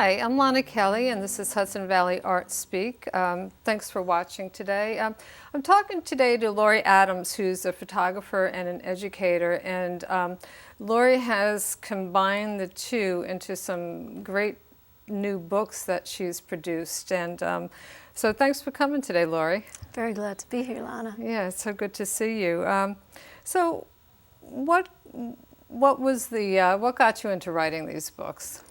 Hi, I'm Lonna Kelly, and this is Hudson Valley Art Speak. Thanks for watching today. I'm talking today to Lori Adams, who's a photographer and an educator, and Lori has combined the two into some great new books that she's produced. And so thanks for coming today, Lori. Very glad to be here, Lonna. Yeah, it's so good to see you. So what was the what got you into writing these books?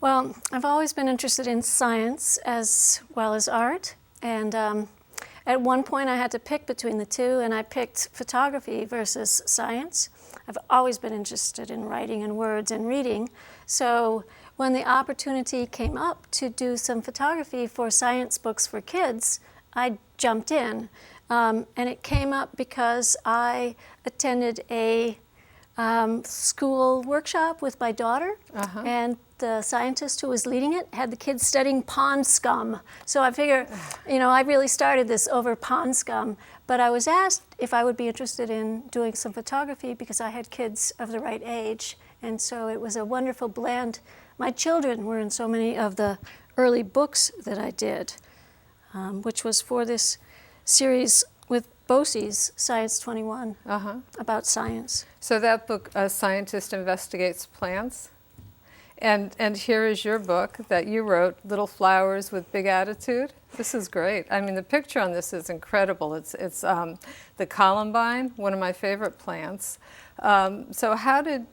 Well, I've always been interested in science as well as art, and at one point I had to pick between the two, and I picked photography versus science. I've always been interested in writing and words and reading, so when the opportunity came up to do some photography for science books for kids, I jumped in, and it came up because I attended a school workshop with my daughter, and the scientist who was leading it had the kids studying pond scum. So I figure, I really started this over pond scum, but I was asked if I would be interested in doing some photography because I had kids of the right age, and so it was a wonderful blend. My children were in so many of the early books that I did, which was for this series with Bosie's Science 21 about science. So that book, A Scientist Investigates Plants, and here is your book that you wrote, Little Flowers with Big Attitude. This is great. I mean, the picture on this is incredible. It's the columbine, one of my favorite plants. So how did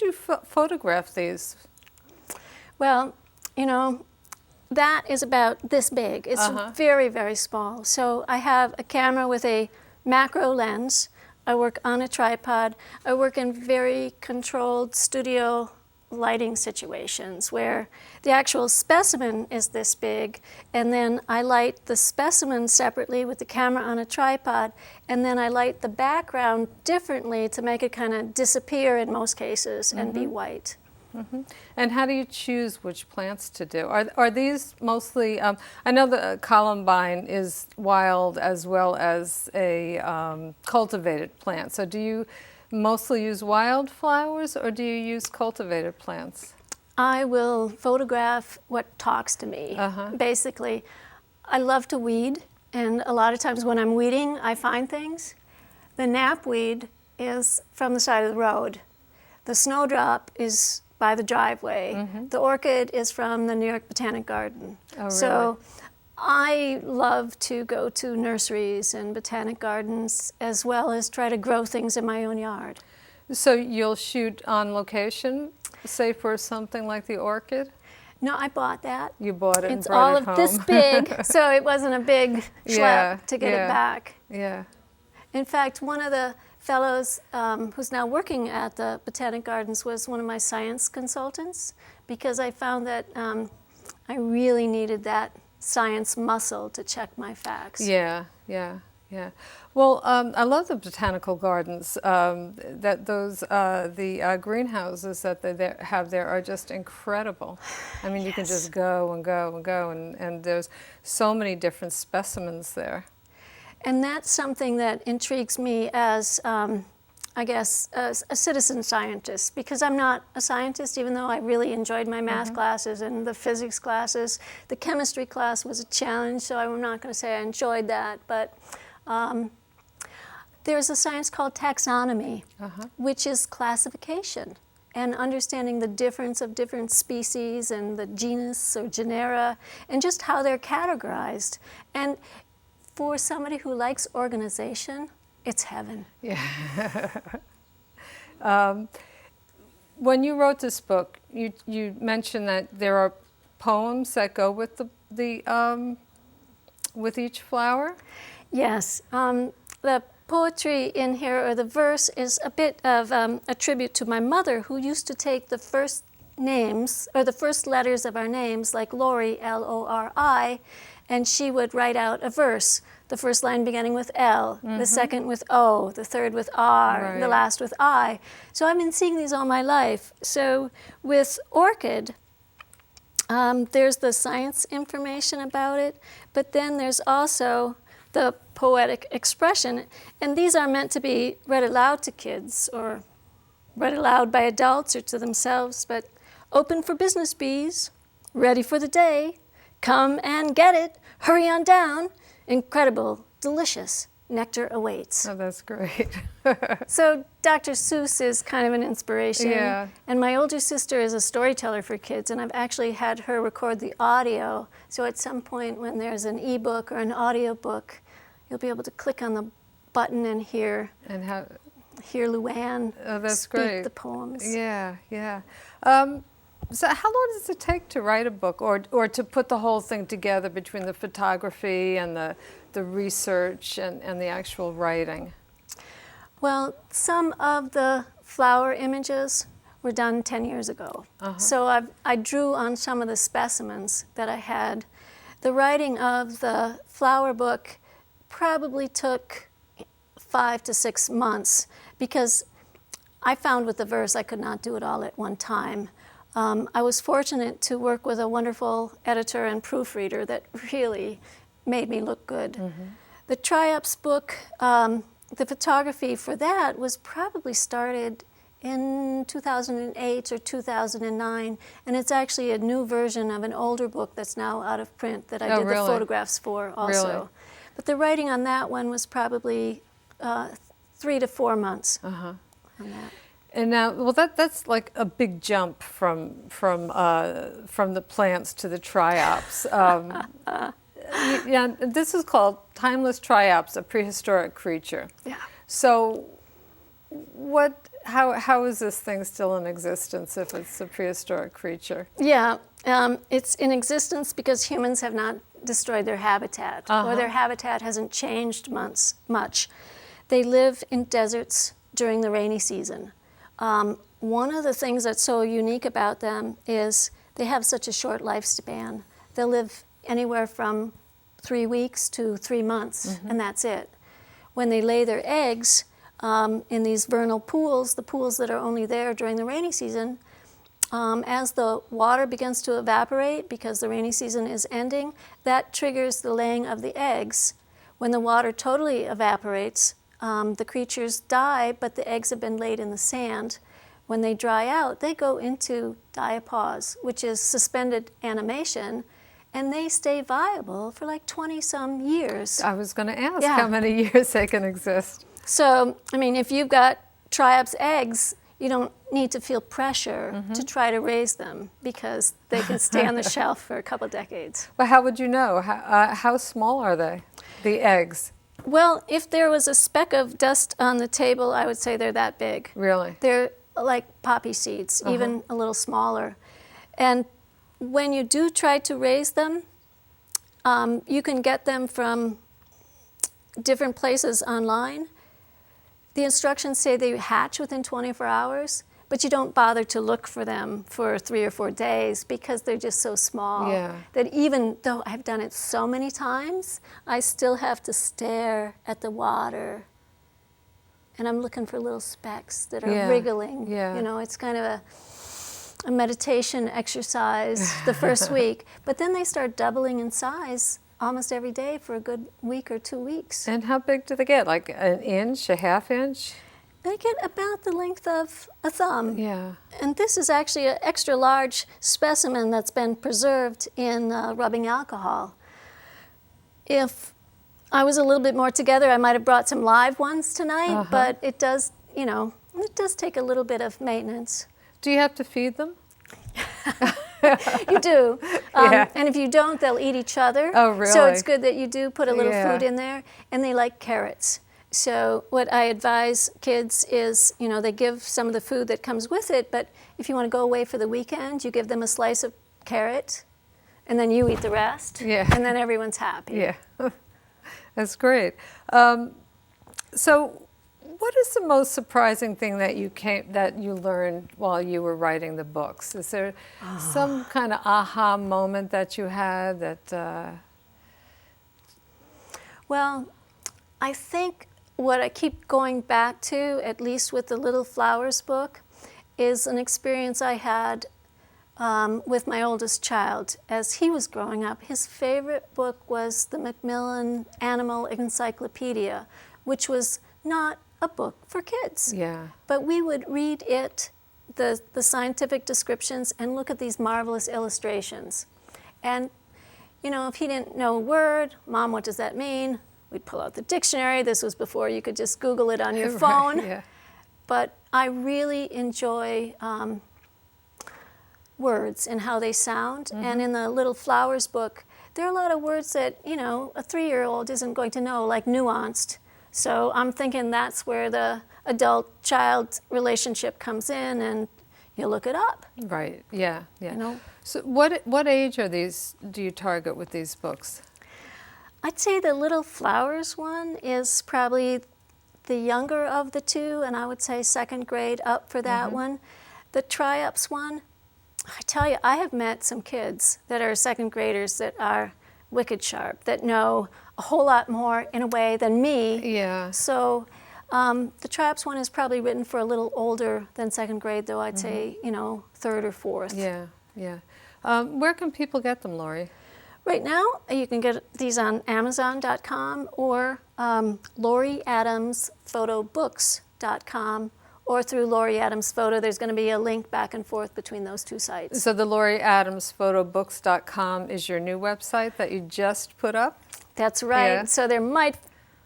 you photograph these? Well, that is about this big. It's very, very small. So I have a camera with a macro lens. I work on a tripod. I work in very controlled studio lighting situations where the actual specimen is this big, and then I light the specimen separately with the camera on a tripod, and then I light the background differently to make it kind of disappear in most cases and be white. And how do you choose which plants to do? Are these mostly, I know the columbine is wild as well as a cultivated plant, so do you mostly use wild flowers or do you use cultivated plants? I will photograph what talks to me. Basically, I love to weed, and a lot of times when I'm weeding, I find things. The knapweed is from the side of the road. The snowdrop is by the driveway. The orchid is from the New York Botanic Garden. Oh, really? So I love to go to nurseries and botanic gardens as well as try to grow things in my own yard. So you'll shoot on location, say for something like the orchid? No, I bought that. You bought it and it's brought all it home. of this big, so it wasn't a big schlep to get it back. Yeah. In fact, one of the fellows who's now working at the Botanic Gardens was one of my science consultants, because I found that I really needed that science muscle to check my facts. Yeah. Well, I love the botanical gardens. The greenhouses that they have there are just incredible. I mean, you can just go and go and go, and there's so many different specimens there. And that's something that intrigues me as, I guess, a citizen scientist, because I'm not a scientist, even though I really enjoyed my math classes and the physics classes. The chemistry class was a challenge, so I'm not going to say I enjoyed that, but there's a science called taxonomy, which is classification and understanding the difference of different species and the genus or genera and just how they're categorized. And for somebody who likes organization, it's heaven. Yeah. When you wrote this book, you mentioned that there are poems that go with with each flower. Yes. The poetry in here, or the verse, is a bit of a tribute to my mother, who used to take the first names, or the first letters of our names, like Lori, L-O-R-I, and she would write out a verse, the first line beginning with L, the second with O, the third with R, the last with I. So I've been seeing these all my life. So with orchid, there's the science information about it, but then there's also the poetic expression. And these are meant to be read aloud to kids or read aloud by adults or to themselves, but open for business bees. Ready for the day. Come and get it. Hurry on down. Incredible, delicious nectar awaits. Oh, that's great. So Dr. Seuss is kind of an inspiration. Yeah. And my older sister is a storyteller for kids, and I've actually had her record the audio. So at some point when there's an ebook or an audio book, you'll be able to click on the button and hear Luann speak great. the poems. Yeah, yeah. So how long does it take to write a book, or to put the whole thing together between the photography and the research and the actual writing? Well, some of the flower images were done 10 years ago. So I drew on some of the specimens that I had. The writing of the flower book probably took 5 to 6 months, because I found with the verse I could not do it all at one time. I was fortunate to work with a wonderful editor and proofreader that really made me look good. The Triops book, the photography for that was probably started in 2008 or 2009, and it's actually a new version of an older book that's now out of print that I did the photographs for also. Really? But the writing on that one was probably 3 to 4 months on that. And now, well, that's like a big jump from the plants to the triops. Yeah, this is called Timeless Triops, a Prehistoric Creature. Yeah. So, how is this thing still in existence if it's a prehistoric creature? Yeah, it's in existence because humans have not destroyed their habitat, or their habitat hasn't changed much. They live in deserts during the rainy season. One of the things that's so unique about them is they have such a short lifespan. They'll live anywhere from 3 weeks to 3 months, and that's it. When they lay their eggs in these vernal pools, the pools that are only there during the rainy season, as the water begins to evaporate because the rainy season is ending, that triggers the laying of the eggs. When the water totally evaporates, the creatures die, but the eggs have been laid in the sand. When they dry out, they go into diapause, which is suspended animation, and they stay viable for like 20-some years. I was going to ask how many years they can exist. So, I mean, if you've got Triops eggs, you don't need to feel pressure to try to raise them, because they can stay on the shelf for a couple decades. Well, how would you know? How small are they, the eggs? Well, if there was a speck of dust on the table, I would say they're that big. Really? They're like poppy seeds, even a little smaller. And when you do try to raise them, you can get them from different places online. The instructions say they hatch within 24 hours, but you don't bother to look for them for 3 or 4 days because they're just so small that even though I've done it so many times, I still have to stare at the water. And I'm looking for little specks that are wriggling. Yeah. You know, it's kind of a meditation exercise the first week. But then they start doubling in size almost every day for a good week or 2 weeks. And how big do they get? Like an inch, a half inch? They get about the length of a thumb. Yeah. And this is actually an extra large specimen that's been preserved in rubbing alcohol. If I was a little bit more together, I might have brought some live ones tonight, but it does, you know, it does take a little bit of maintenance. Do you have to feed them? You do. And if you don't, they'll eat each other. Oh, really? So it's good that you do put a little food in there. And they like carrots. So what I advise kids is, you know, they give some of the food that comes with it, but if you want to go away for the weekend, you give them a slice of carrot, and then you eat the rest. Yeah. And then everyone's happy. Yeah. That's great. So what is the most surprising thing that you learned while you were writing the books? Is there some kind of aha moment that you had that... Well, I think what I keep going back to, at least with the Little Flowers book, is an experience I had with my oldest child. As he was growing up, his favorite book was the Macmillan Animal Encyclopedia, which was not a book for kids. Yeah. But we would read it the scientific descriptions and look at these marvelous illustrations. And, you know, if he didn't know a word, Mom, what does that mean? We'd pull out the dictionary. This was before you could just Google it on your phone. Right, yeah. But I really enjoy words and how they sound. And in the Little Flowers book, there are a lot of words that, you know, a 3-year-old isn't going to know, like nuanced. So I'm thinking that's where the adult-child relationship comes in, and you look it up. Right, yeah, yeah. You know? So what age are these, do you target with these books? I'd say the Little Flowers one is probably the younger of the two, and I would say 2nd grade up for that one. The Triops one, I tell you, I have met some kids that are 2nd graders that are wicked sharp, that know a whole lot more in a way than me. Yeah. So the Triops one is probably written for a little older than 2nd grade, though I'd say, you know, 3rd or 4th. Yeah, yeah. Where can people get them, Lori? Right now, you can get these on Amazon.com or LoriAdamsPhotoBooks.com, or through Lori Adams Photo. There's going to be a link back and forth between those two sites. So the LoriAdamsPhotoBooks.com is your new website that you just put up? That's right. Yeah. So there might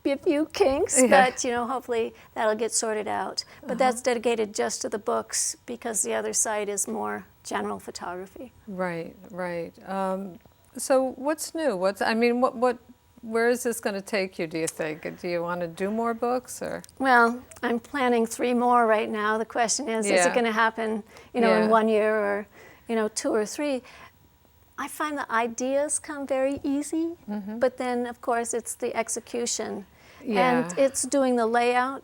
be a few kinks, but you know, hopefully that'll get sorted out. But that's dedicated just to the books, because the other site is more general photography. Right, right. So what's new? Where is this going to take you, do you think? Do you want to do more books, or? Well, I'm planning 3 more right now. The question is it going to happen, you know, in 1 year, or, you know, 2 or 3? I find the ideas come very easy, but then, of course, it's the execution. Yeah. And it's doing the layout.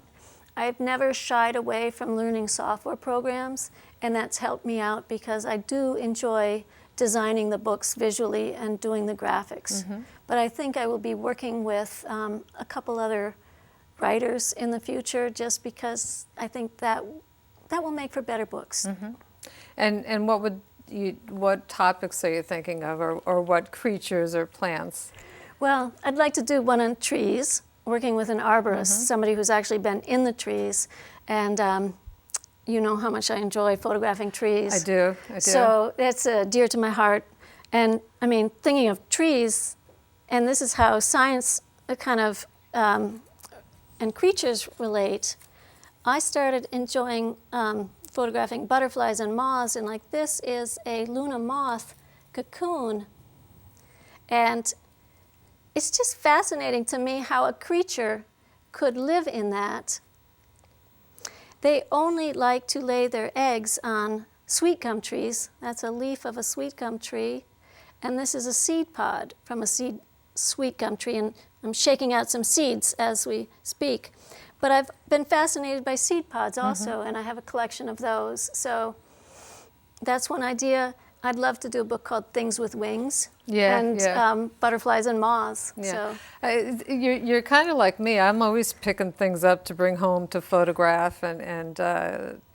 I've never shied away from learning software programs, and that's helped me out because I do enjoy designing the books visually and doing the graphics. But I think I will be working with a couple other writers in the future, just because I think that will make for better books. And what topics are you thinking of, or what creatures or plants? Well, I'd like to do one on trees, working with an arborist, somebody who's actually been in the trees, and you know how much I enjoy photographing trees. I do. So that's dear to my heart. And I mean, thinking of trees, and this is how science kind of and creatures relate. I started enjoying photographing butterflies and moths, and like this is a Luna moth cocoon. And it's just fascinating to me how a creature could live in that. They only like to lay their eggs on sweet gum trees. That's a leaf of a sweet gum tree. And this is a seed pod from a sweet gum tree. And I'm shaking out some seeds as we speak. But I've been fascinated by seed pods also, and I have a collection of those. So that's one idea. I'd love to do a book called Things with Wings, and butterflies and moths. Yeah. So. You're kind of like me. I'm always picking things up to bring home to photograph and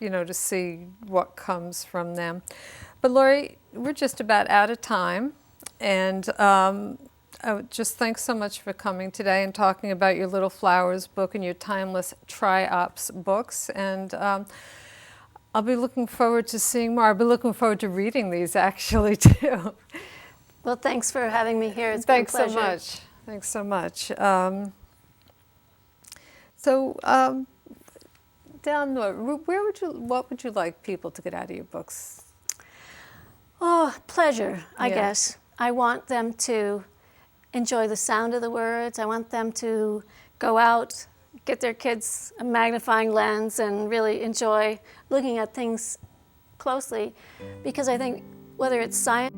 you know, to see what comes from them. But Lori, we're just about out of time, and just thanks so much for coming today and talking about your Little Flowers book and your Timeless Triops books. And I'll be looking forward to seeing more. I'll be looking forward to reading these, actually, too. Well, thanks for having me here. It's been a pleasure. Thanks so much. Down what would you like people to get out of your books? Oh, pleasure, I guess. I want them to enjoy the sound of the words. I want them to go out, get their kids a magnifying lens, and really enjoy looking at things closely, because I think whether it's science